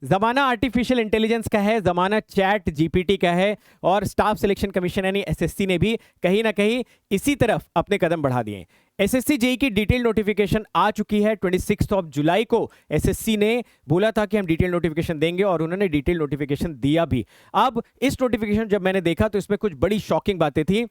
जमाना artificial intelligence का है, जमाना चैट जीपीटी का है, और स्टाफ सिलेक्शन कमीशन यानी एसएससी ने भी कहीं ना कहीं इसी तरफ अपने कदम बढ़ा दिए। एसएससी जेई की डिटेल नोटिफिकेशन आ चुकी है। 26 जुलाई को एसएससी ने बोला था कि हम डिटेल नोटिफिकेशन देंगे, और उन्होंने डिटेल नोटिफिकेशन दिया भी। अब इस नोटिफिकेशन जब मैंने देखा तो इसमें कुछ बड़ी शॉकिंग बातें थी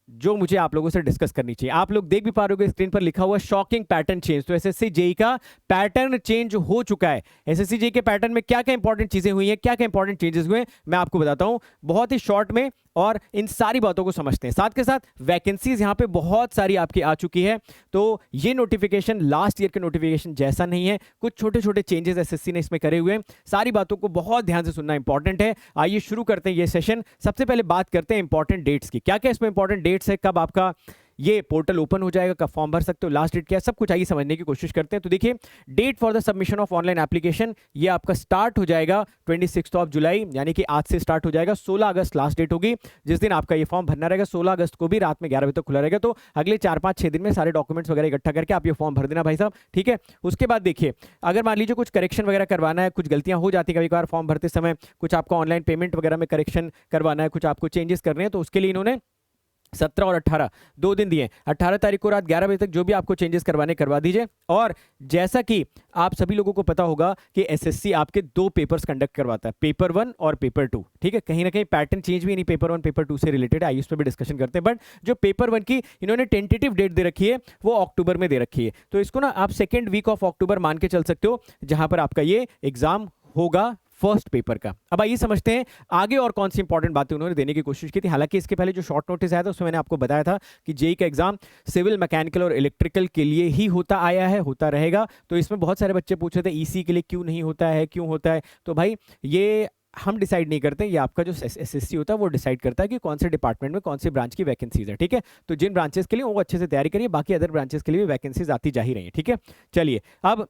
जो मुझे आप लोगों से डिस्कस करनी चाहिए। आप लोग देख भी पा रहे हो स्क्रीन पर लिखा हुआ शॉकिंग पैटर्न चेंज। तो एसएससी जेई का पैटर्न चेंज हो चुका है। एसएससी जेई के पैटर्न में क्या क्या इंपॉर्टेंट चीजें हुई हैं, क्या क्या इंपॉर्टेंट चेंजेस हुए, मैं आपको बताता हूं बहुत ही शॉर्ट में, और इन सारी बातों को समझते हैं। साथ के साथ वैकेंसीज यहां पे बहुत सारी आपकी आ चुकी है। तो ये नोटिफिकेशन लास्ट ईयर के नोटिफिकेशन जैसा नहीं है, कुछ छोटे छोटे चेंजेस एसएससी ने इसमें करे हुए हैं। सारी बातों को बहुत ध्यान से सुनना इंपॉर्टेंट है। आइए शुरू करते हैं ये सेशन। सबसे पहले बात करते हैं इंपॉर्टेंट डेट्स की। क्या क्या इसमें इंपॉर्टेंट डेट्स है, कब आपका ये पोर्टल ओपन हो जाएगा, कब फॉर्म भर सकते हो, लास्ट डेट क्या है, सब कुछ आइए समझने की कोशिश करते हैं। तो देखिए, date for the submission of online application ये आपका स्टार्ट हो जाएगा 26 जुलाई, यानी कि आज से स्टार्ट हो जाएगा। 16 अगस्त लास्ट डेट होगी जिस दिन आपका ये फॉर्म भरना रहेगा। 16 अगस्त को भी रात में 11 बजे तक खुला रहेगा। तो अगले 4-5-6 दिन में सारे डॉक्यूमेंट्स वगैरह इकट्ठा करके आप ये फॉर्म भर देना भाई साहब, ठीक है। उसके बाद देखिए, अगर मान लीजिए कुछ करेक्शन वगैरह करवाना है, कुछ गलतियां हो जाती है कभी कभार फॉर्म भरते समय, कुछ आपको ऑनलाइन पेमेंट वगैरह में करेक्शन करवाना है, कुछ आपको चेंजेस करने हैं, तो उसके लिए इन्होंने 17 और 18 2 दिन दिए। 18 तारीख को रात 11 बजे तक जो भी आपको चेंजेस करवाने करवा दीजिए। और जैसा कि आप सभी लोगों को पता होगा कि एसएससी आपके 2 पेपर्स कंडक्ट करवाता है, पेपर 1 और पेपर 2, ठीक है। कहीं ना कहीं पैटर्न चेंज भी नहीं पेपर 1 पेपर 2 से रिलेटेड है, आइए उस पर भी डिस्कशन करते हैं। बट जो पेपर 1 की इन्होंने टेंटेटिव डेट दे रखी है वो अक्टूबर में दे रखी है। तो इसको ना आप सेकेंड वीक ऑफ अक्टूबर मान के चल सकते हो, जहां पर आपका ये एग्जाम होगा फर्स्ट पेपर का। अब आइए समझते हैं आगे और कौन सी इंपॉर्टेंट बातें उन्होंने देने की कोशिश की थी। हालांकि इसके पहले जो शॉर्ट नोटिस आया था उसमें मैंने आपको बताया था कि जेई का एग्जाम सिविल, मैकेनिकल और इलेक्ट्रिकल के लिए ही होता आया है, होता रहेगा। तो इसमें बहुत सारे बच्चे पूछ रहे थे ईसी के लिए क्यों नहीं होता है, क्यों होता है। तो भाई ये हम डिसाइड नहीं करते, ये आपका जो एसएससी होता है वो डिसाइड करता है कि कौन से डिपार्टमेंट में कौन सी ब्रांच की वैकेंसीज है, ठीक है। तो जिन ब्रांचेस के लिए वो अच्छे से तैयारी करिए, बाकी अदर ब्रांचेस के लिए भी वैकेंसीज आती जा ही रही है, ठीक है। चलिए, अब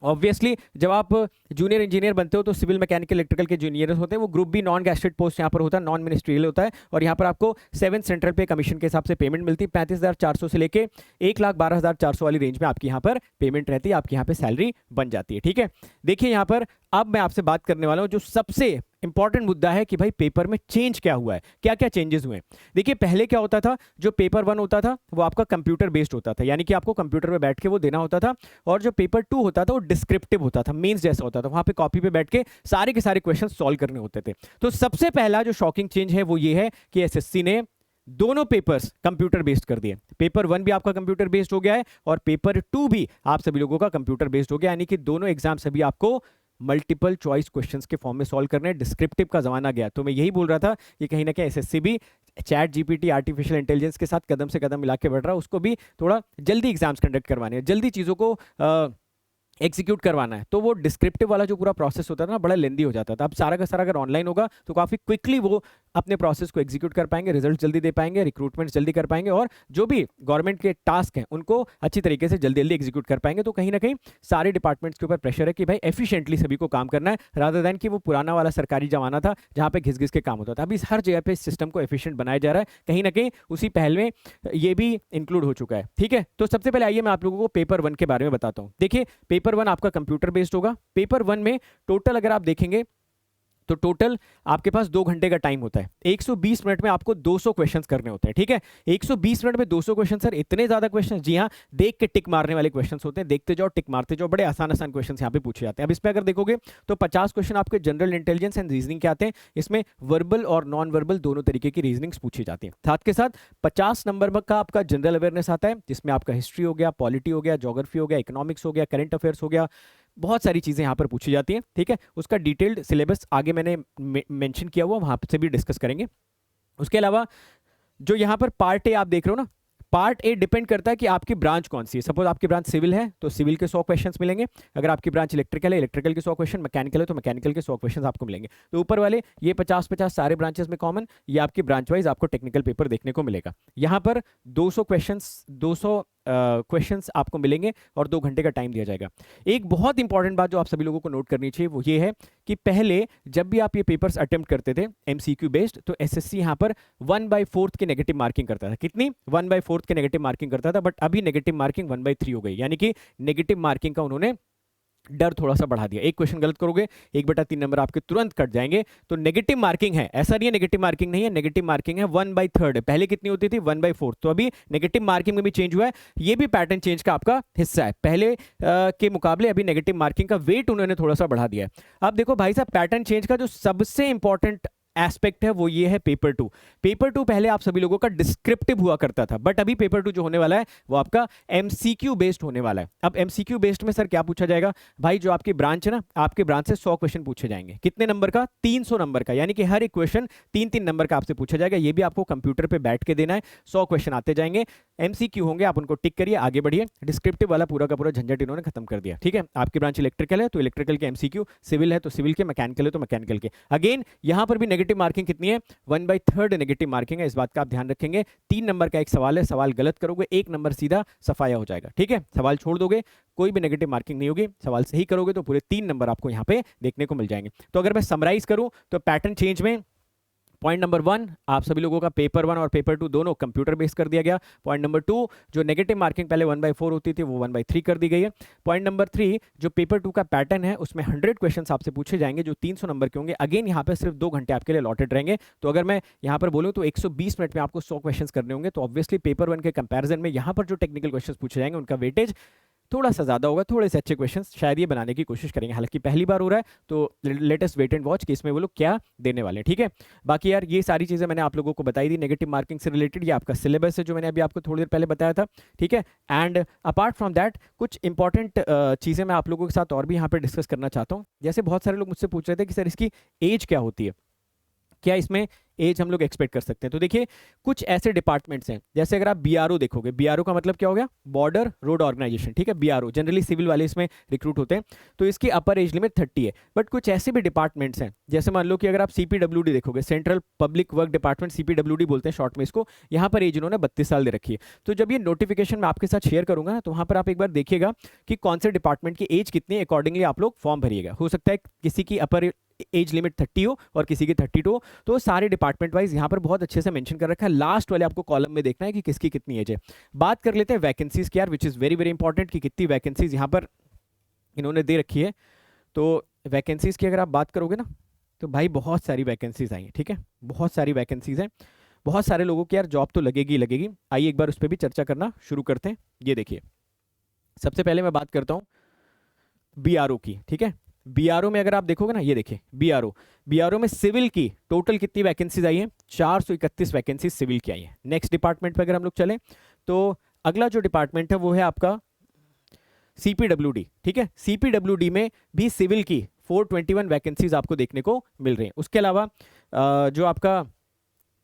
ऑब्वियसली जब आप जूनियर इंजीनियर बनते हो तो सिविल, मैकेनिकल, इलेक्ट्रिकल के जूनियर्स होते हैं, वो ग्रुप बी नॉन गैस्टेड पोस्ट यहाँ पर होता है, नॉन मिनिस्ट्रियल होता है। और यहाँ पर आपको 7 सेंट्रल पे कमीशन के हिसाब से पेमेंट मिलती है। 35,400 से लेके 1,12,400 वाली रेंज में आपकी यहाँ पर पेमेंट रहती है, आपकी यहाँ पे सैलरी बन जाती है, ठीक है। देखिए यहाँ पर अब मैं आपसे बात करने वाला हूँ जो सबसे इंपॉर्टेंट मुद्दा है कि भाई पेपर में चेंज क्या हुआ है, क्या क्या चेंजेस हुए। देखिए, पहले क्या होता था, जो पेपर 1 होता था वो आपका कंप्यूटर बेस्ड होता था, यानी कि आपको कंप्यूटर पे बैठ के वो देना होता था। और जो पेपर 2 होता था वो डिस्क्रिप्टिव होता था, मेंस जैसा होता था, वहां पे कॉपी पे बैठ के सारे के सारे क्वेश्चन सॉल्व करने होते थे। तो सबसे पहला जो शॉकिंग चेंज है वो ये है कि एसएससी ने दोनों पेपर्स कंप्यूटर बेस्ड कर दिए। पेपर 1 भी आपका कंप्यूटर बेस्ड हो गया है और पेपर 2 भी आप सभी लोगों का कंप्यूटर बेस्ड हो गया, यानी कि दोनों एग्जाम सभी आपको मल्टीपल चॉइस क्वेश्चंस के फॉर्म में सॉल्व करने। डिस्क्रिप्टिव का जमाना गया। तो मैं यही बोल रहा था कि कहीं ना कहीं एसएससी भी चैट जीपीटी, आर्टिफिशियल इंटेलिजेंस के साथ कदम से कदम मिला के बढ़ रहा है। उसको भी थोड़ा जल्दी एग्जाम्स कंडक्ट करवाने हैं, जल्दी चीज़ों को एग्जीक्यूट करवाना है। तो वो डिस्क्रिप्टिव वाला जो पूरा प्रोसेस होता था ना, बड़ा लेंदी हो जाता था। अब सारा का सारा अगर ऑनलाइन होगा तो काफ़ी क्विकली वो अपने प्रोसेस को एग्जीक्यूट कर पाएंगे, रिजल्ट जल्दी दे पाएंगे, रिक्रूटमेंट जल्दी कर पाएंगे, और जो भी गवर्नमेंट के टास्क हैं उनको अच्छी तरीके से जल्दी जल्दी एग्जीक्यूट कर पाएंगे। तो कहीं ना कहीं सारे डिपार्टमेंट्स के ऊपर प्रेशर है कि भाई एफिशिएंटली सभी को काम करना है, रादर देन कि वो पुराना वाला सरकारी जमाना था जहाँ पे घिस घिस के काम होता था। अभी हर जगह पे इस सिस्टम को एफिशिएंट बनाया जा रहा है, कहीं ना कहीं उसी पहल में ये भी इंक्लूड हो चुका है, ठीक है। तो सबसे पहले आइए मैं आप लोगों को पेपर 1 के बारे में बताता हूँ। देखिए, पेपर 1 आपका कंप्यूटर बेस्ड होगा। पेपर 1 में टोटल अगर आप देखेंगे तो टोटल आपके पास 2 घंटे का टाइम होता है। 120 मिनट में आपको 200 क्वेश्चंस करने होते हैं, ठीक है। 120 मिनट में 200 क्वेश्चन, सर इतने ज्यादा क्वेश्चन? जी हाँ, देख के टिक मारने वाले क्वेश्चंस होते हैं, देखते जाओ टिक मारते जाओ, बड़े आसान आसान क्वेश्चंस यहाँ पे पूछे जाते हैं। अब इसमें अगर देखोगे तो 50 क्वेश्चन आपके जनरल इंटेलिजेंस एंड रीजनिंग के आते हैं। इसमें वर्बल और नॉन वर्बल दोनों तरीके की रीजनिंग्स पूछी जाती है। साथ के साथ 50 नंबर का आपका जनरल अवेयरनेस आता है, जिसमें आपका हिस्ट्री हो गया, पॉलिटी हो गया, ज्योग्राफी हो गया, इकोनॉमिक्स हो गया, करंट अफेयर्स हो गया, बहुत सारी चीजें यहाँ पर पूछी जाती हैं, ठीक है। उसका डिटेल्ड सिलेबस आगे मैंने मेंशन किया हुआ, वहां से भी डिस्कस करेंगे। उसके अलावा जो यहाँ पर पार्ट ए आप देख रहे हो ना, पार्ट ए डिपेंड करता है कि आपकी ब्रांच कौन सी है। सपोज आपकी ब्रांच सिविल है तो सिविल के 100 क्वेश्चंस मिलेंगे। अगर आपकी ब्रांच इलेक्ट्रिकल है, इलेक्ट्रिकल के 100 क्वेश्चन, मैकेनिकल है तो मैकेनिकल के 100 क्वेश्चन आपको मिलेंगे। तो ऊपर वाले ये 50-50 सारे ब्रांचेस में कॉमन, ये आपकी ब्रांच वाइज आपको टेक्निकल पेपर देखने को मिलेगा। यहाँ पर 200 क्वेश्चंस आपको मिलेंगे और 2 घंटे का टाइम दिया जाएगा। एक बहुत इंपॉर्टेंट बात जो आप सभी लोगों को नोट करनी चाहिए वो ये है कि पहले जब भी आप ये पेपर्स अटेम्प्ट करते थे एमसीक्यू बेस्ड, तो एसएससी यहाँ पर 1/4 की नेगेटिव मार्किंग करता था। कितनी? 1/4 की नेगेटिव मार्किंग करता था। बट अभी नेगेटिव मार्किंग 1/3 हो गई, यानी कि नेगेटिव मार्किंग का उन्होंने डर थोड़ा सा बढ़ा दिया। एक क्वेश्चन गलत करोगे 1/3 नंबर आपके तुरंत कट जाएंगे। तो नेगेटिव मार्किंग है, ऐसा नहीं है नेगेटिव मार्किंग नहीं है, नेगेटिव मार्किंग है 1/3। पहले कितनी होती थी 1/4, तो अभी नेगेटिव मार्किंग में भी चेंज हुआ है। ये भी पैटर्न चेंज का आपका हिस्सा है। पहले के मुकाबले अभी नेगेटिव मार्किंग का वेट उन्होंने थोड़ा सा बढ़ा दिया है। अब देखो भाई साहब, पैटर्न चेंज का जो सबसे इंपॉर्टेंट एस्पेक्ट है वो ये है पेपर 2। पेपर 2 पहले आप सभी लोगों का डिस्क्रिप्टिव हुआ करता था, बट अभी पेपर 2 जो होने वाला है वो आपका एमसीक्यू बेस्ड होने वाला है। अब एमसीक्यू बेस्ड में सर क्या पूछा जाएगा भाई, जो आपकी ब्रांच है ना, आपके ब्रांच से 100 क्वेश्चन पूछे जाएंगे। कितने नंबर का? 300 नंबर का, यानी कि हर एक क्वेश्चन 3-3 नंबर का आपसे पूछा जाएगा। ये भी आपको कंप्यूटर पे बैठ के देना है। 100 क्वेश्चन आते जाएंगे, एमसीक्यू होंगे, आप उनको टिक करिए, आगे बढ़िए। डिस्क्रिप्टिव वाला पूरा का पूरा झंझट इन्होंने खत्म कर दिया। ठीक है, आपकी ब्रांच इलेक्ट्रिकल है तो इलेक्ट्रिकल के एमसीक्यू, सिविल है तो सिविल के, मैकेनिकल है तो मैकेनिकल के। अगेन यहां पर भी नेगेटिव मार्किंग कितनी है? 1/3 नेगेटिव मार्किंग है, इस बात का आप ध्यान रखेंगे। 3 नंबर का एक सवाल है, सवाल गलत करोगे 1 नंबर सीधा सफाया हो जाएगा। ठीक है, सवाल छोड़ दोगे कोई भी नेगेटिव मार्किंग नहीं होगी, सवाल सही करोगे तो पूरे 3 नंबर आपको यहाँ पे देखने को मिल जाएंगे। तो अगर मैं समराइज करूं तो पैटर्न चेंज में पॉइंट नंबर 1, आप सभी लोगों का पेपर 1 और पेपर 2 दोनों कंप्यूटर बेस्ड कर दिया गया। पॉइंट नंबर 2, जो नेगेटिव मार्किंग पहले 1/4 होती थी वो 1/3 कर दी गई है। पॉइंट नंबर 3, जो पेपर 2 का पैटर्न है उसमें 100 क्वेश्चंस आपसे पूछे जाएंगे जो 300 नंबर के होंगे। अगेन यहाँ पे सिर्फ 2 घंटे आपके लिए अलॉटेड रहेंगे। तो अगर मैं यहाँ पर बोलूँ तो 120 मिनट में आपको 100 क्वेश्चन करने होंगे। तो ऑब्वियसली पेपर 1 के कंपेरिजन में यहाँ पर जो टेक्निकल क्वेश्चन पूछे जाएंगे उनका वेटेज थोड़ा सा ज़्यादा होगा, थोड़े से अच्छे क्वेश्चंस शायद ये बनाने की कोशिश करेंगे। हालांकि पहली बार हो रहा है तो लेटेस्ट वेट एंड वॉच कि इसमें वो लोग क्या देने वाले हैं। ठीक है, बाकी यार ये सारी चीज़ें मैंने आप लोगों को बताई दी नेगेटिव मार्किंग से रिलेटेड। ये आपका सिलेबस है जो मैंने अभी आपको थोड़ी देर पहले बताया था। ठीक है, एंड अपार्ट फ्रॉम दैट कुछ इंपॉर्टेंट चीज़ें मैं आप लोगों के साथ और भी यहाँ पर डिस्कस करना चाहता हूँ। जैसे बहुत सारे लोग मुझसे पूछ रहे थे कि सर इसकी एज क्या होती है, क्या इसमें एज हम लोग एक्सपेक्ट कर सकते हैं। तो देखिए कुछ ऐसे डिपार्टमेंट्स हैं, जैसे अगर आप बीआरओ देखोगे, बीआरओ का मतलब क्या हो गया? Border road organization. ठीक है, बीआरओ जनरली सिविल वाले इसमें रिक्रूट होते हैं, तो इसकी अपर एज लिमिट 30 है। बट कुछ ऐसे भी डिपार्टमेंट्स हैं, जैसे मान लो कि अगर आप सीपीडब्ल्यूडी देखोगे, central public work department, CPWD बोलते हैं शॉर्ट में इसको, यहाँ पर एज इन्होंने 32 साल दे रखी है। तो जब ये नोटिफिकेशन मैं आपके साथ शेयर करूंगा ना, तो वहाँ पर आप एक बार देखिएगा कि कौन से डिपार्टमेंट की एज कितनी है, अकॉर्डिंगली आप लोग फॉर्म भरिएगा। हो सकता है किसी की अपर एज लिमिट 30 हो और किसी की 32 हो, तो सारे डिपार्टमेंट वाइज यहाँ पर बहुत अच्छे से मेंशन कर रखा है। लास्ट वाले आपको कॉलम में देखना है कि किसकी कितनी एज है। बात कर लेते हैं वैकेंसीज की यार, which is very very important कि कितनी वैकेंसीज यहाँ पर इन्होंने दे रखी है। तो वैकेंसीज की अगर आप बात करोगे ना, तो भाई बहुत सारी वैकेंसीज आई हैं। ठीक है, बहुत सारी वैकेंसीज हैं, बहुत सारे लोगों की यार जॉब तो लगेगी लगेगी। आइए एक बार उस पर भी चर्चा करना शुरू करते हैं। ये देखिए, सबसे पहले मैं बात करता हूँ बीआरओ की। ठीक है, बीआरओ में अगर आप देखोगे ना, ये देखिए बीआरओ में सिविल की टोटल कितनी वैकेंसीज आई है? 431 वैकेंसीज सिविल की आई है। नेक्स्ट डिपार्टमेंट पे अगर हम लोग चलें तो अगला जो डिपार्टमेंट है वो है आपका सीपीडब्ल्यूडी। ठीक है, सीपीडब्ल्यूडी में भी सिविल की 421 वैकेंसीज आपको देखने को मिल रही हैं। उसके अलावा जो आपका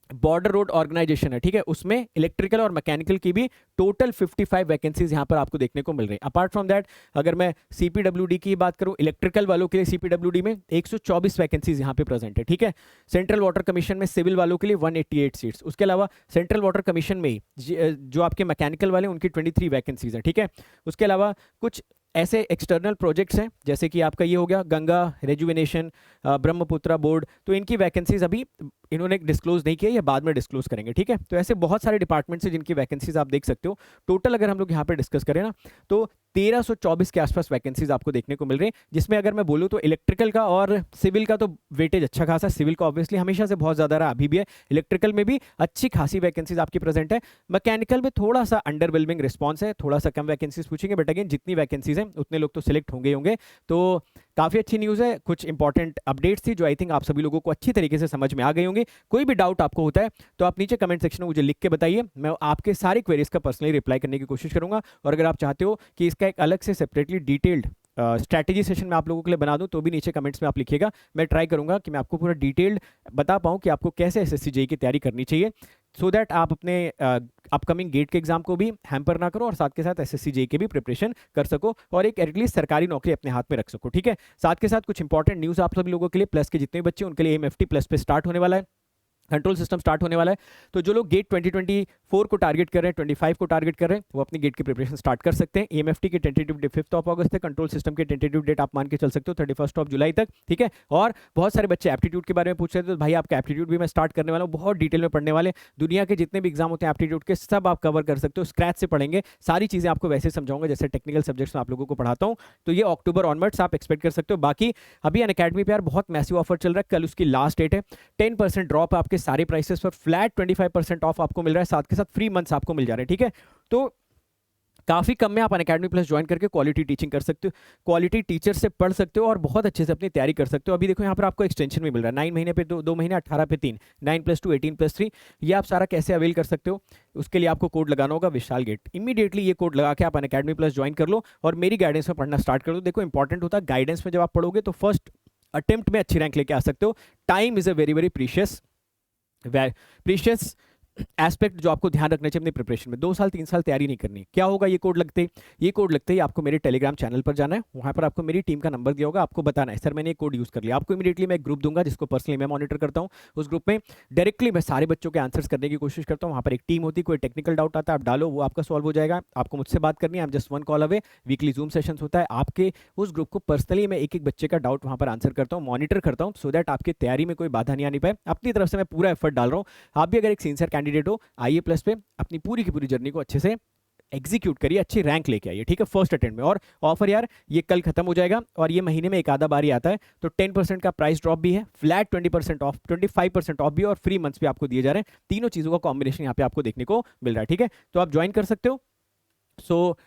बॉर्डर रोड ऑर्गेनाइजेशन है, ठीक है, उसमें इलेक्ट्रिकल और मैकेनिकल की भी टोटल 55 वैकेंसीज यहां पर आपको देखने को मिल रही है। अपार्ट फ्रॉम दैट अगर मैं सीपीडब्ल्यूडी की बात करूं, इलेक्ट्रिकल वालों के लिए सीपीडब्ल्यूडी में 124 वैकेंसीज यहां पे प्रेजेंट है। ठीक है, सेंट्रल वाटर कमीशन में सिविल वालों के लिए 188 सीट्स। उसके अलावा सेंट्रल वाटर कमीशन में ही जो आपके मैकेनिकल वाले उनकी 23 वैकेंसीज है। ठीक है, उसके अलावा कुछ ऐसे एक्सटर्नल प्रोजेक्ट्स हैं जैसे कि आपका ये हो गया गंगा रेजुविनेशन, ब्रह्मपुत्रा बोर्ड, तो इनकी वैकेंसीज अभी इन्होंने डिस्क्लोज नहीं किया, या बाद में डिस्क्लोज करेंगे। ठीक है, तो ऐसे बहुत सारे डिपार्टमेंट्स हैं जिनकी वैकेंसीज आप देख सकते हो। टोटल अगर हम लोग यहाँ पे डिस्कस करें ना, तो 1324 के आसपास वैकेंसीज आपको देखने को मिल रही हैं, जिसमें अगर मैं बोलूँ तो इलेक्ट्रिकल का और सिविल का तो वेटेज अच्छा खासा, सिविल का ऑब्वियसली हमेशा से बहुत ज़्यादा रहा, अभी भी है। इलेक्ट्रिकल में भी अच्छी खासी वैकेंसीज आपकी प्रेजेंट है। मैकेनिकल में थोड़ा सा अंडरवेलमिंग रिस्पॉन्स है, थोड़ा सा कम वैकेंसीज पूछेंगे, बट अगेन जितनी वैकेंसीज हैं उतने लोग तो सिलेक्ट होंगे होंगे। तो काफ़ी अच्छी न्यूज़ है, कुछ इंपॉर्टेंट अपडेट्स थी जो आई थिंक आप सभी लोगों को अच्छी तरीके से समझ में आ गई होंगी। कोई भी डाउट आपको होता है तो आप नीचे कमेंट सेक्शन में मुझे लिख के बताइए, मैं आपके सारे क्वेरीज का पर्सनली रिप्लाई करने की कोशिश करूंगा। और अगर आप चाहते हो कि इसका एक अलग से सेपरेटली डिटेल्ड स्ट्रैटेजी सेशन मैं आप लोगों के लिए बना दूं, तो भी नीचे कमेंट्स में आप लिखिएगा। मैं ट्राई करूंगा कि मैं आपको पूरा डिटेल्ड बता पाऊं कि आपको कैसे एसएससी जेईई की तैयारी करनी चाहिए, सो दैट आप अपने अपकमिंग गेट के एग्जाम को भी हैम्पर ना करो और साथ के साथ एसएससी जेईई की भी प्रिपरेशन कर सको और एक एटलीस्ट सरकारी नौकरी अपने हाथ में रख सको। ठीक है, साथ के साथ कुछ इंपॉर्टेंट न्यूज़ आप सभी लोगों के लिए, प्लस के जितने भी बच्चे उनके लिए एमएफटी प्लस पे स्टार्ट होने वाला है। कंट्रोल सिस्टम स्टार्ट होने वाला है। तो जो लोग गेट 2024 को टारगेट कर रहे हैं, 25 को टारगेट कर रहे हैं, वो अपनी गेट की प्रिपरेशन स्टार्ट कर सकते हैं। एएमएफटी की टेंटेटिव डेट 5 ऑफ अगस्त है, कंट्रोल सिस्टम की टेंटेटिव डेट आप मान के चल सकते हो 31 ऑफ जुलाई तक, ठीक है। और बहुत सारे बच्चे एप्टीट्यूड के बारे में पूछ रहे थे, तो भाई आपका एप्टीट्यूड भी मैं स्टार्ट करने वाला हूँ, बहुत डिटेल में पढ़ने वाले। दुनिया के जितने भी एग्जाम होते हैं एप्टीट्यूड के, सब आप कवर कर सकते हो, स्क्रैच से पढ़ेंगे, सारी चीज़ें आपको वैसे समझाऊंगा जैसे टेक्निकल सब्जेक्ट्स में आप लोगों को पढ़ाता हूँ। तो ये अक्टूबर ऑनवर्ड्स आप एक्सपेक्ट कर सकते हो। बाकी अभी अनअकैडमी पे यार बहुत मैसिव ऑफर चल रहा है, कल उसकी लास्ट डेट है। 10% ड्रॉप आपके सारे प्राइसेस पर, फ्लैट 25% ऑफ आपको मिल रहा है, साथ के साथ फ्री मंथ्स आपको मिल जा रहे हैं, ठीक है। तो काफ़ी कम में आप अनअकैडमी प्लस ज्वाइन करके क्वालिटी टीचिंग कर सकते हो, क्वालिटी टीचर से पढ़ सकते हो और बहुत अच्छे से अपनी तैयारी कर सकते हो। अभी देखो यहाँ पर आपको एक्सटेंशन भी मिल रहा है, 9 महीने पे 2 महीने, 18 पे 3, 9+2 18+3। ये आप सारा कैसे अवेल कर सकते हो, उसके लिए आपको कोड लगाना होगा विशाल गेट। इमीडिएटली ये कोड लगा के आप अनअकैडमी प्लस ज्वाइन कर लो और मेरी गाइडेंस में पढ़ना स्टार्ट कर दो। देखो इंपॉर्टेंट होता है गाइडेंस में, जब आप पढ़ोगे तो फर्स्ट अटेम्प्ट में अच्छी रैंक लेके आ सकते हो। Time is a very very precious aspect जो आपको ध्यान रखना चाहिए अपनी प्रिपरेशन में। 2 साल 3 साल तैयारी नहीं करनी। क्या होगा ये कोड लगते ही आपको मेरे टेलीग्राम चैनल पर जाना है, वहाँ पर आपको मेरी टीम का नंबर दिया होगा, आपको बताना है सर मैंने ये कोड यूज़ कर लिया। आपको इमीडिएटली मैं एक ग्रुप दूंगा जिसको पर्सनली मैं मॉनिटर करता हूँ। उस ग्रुप में डायरेक्टली मैं सारे बच्चों के आंसर्स करने की कोशिश करता हूँ। वहाँ पर एक टीम होती है, कोई टेक्निकल डाउट आता है आप डालो, वो आपका सॉल्व हो जाएगा। आपको मुझसे बात करनी है, आप just 1 call away. Weekly zoom sessions होता है, आपके उस ग्रुप को पर्सनली मैं एक एक बच्चे का डाउट वहाँ पर आंसर करता हूँ, मॉनिटर करता हूँ, सो दैट आपकी तैयारी में कोई बाधा नहीं आनी पाए। अपनी तरफ से मैं पूरा एफर्ट डाल रहा हूँ। आप भी अगर एक सिंसियर कैंडिडेट हो, आइए प्लस पे अपनी पूरी की पूरी जर्नी को अच्छे से एग्जीक्यूट करिए, अच्छी रैंक लेके आइए, ठीक है, फर्स्ट अटेम्प्ट में। और ऑफर यार ये कल खत्म हो जाएगा और ये महीने में एक आधा बार ही आता है, तो 10% का प्राइस ड्रॉप भी है, फ्लैट 20% ऑफ, 25% ऑफ भी, और फ्री मंथ्स भी आपको दिए जा रहे हैं। तीनों चीज़ों का कॉम्बिनेशन यहाँ पे आपको देखने को मिल रहा है, ठीक है। तो आप ज्वाइन कर सकते हो। सो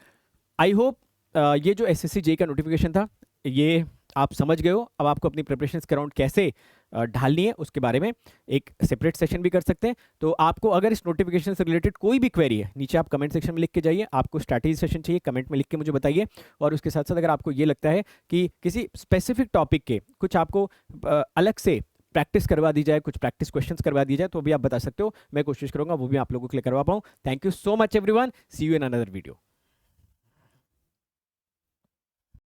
आई होप ये जो एसएससी जेईई का नोटिफिकेशन था ये आप समझ गए हो। अब आपको अपनी प्रिपरेशन के अराउंड कैसे ढालनी है उसके बारे में एक सेपरेट सेशन भी कर सकते हैं। तो आपको अगर इस नोटिफिकेशन से रिलेटेड कोई भी क्वेरी है, नीचे आप कमेंट सेक्शन में लिख के जाइए। आपको स्ट्रैटेजी सेशन चाहिए, कमेंट में लिख के मुझे बताइए। और उसके साथ साथ अगर आपको ये लगता है कि किसी स्पेसिफिक टॉपिक के कुछ आपको अलग से प्रैक्टिस करवा दी जाए, कुछ प्रैक्टिस क्वेश्चंस करवा दी जाए, तो भी आप बता सकते हो। मैं कोशिश करूंगा वो भी आप लोगों के लिए करवा पाऊँ। Thank you so much everyone, see you in another video.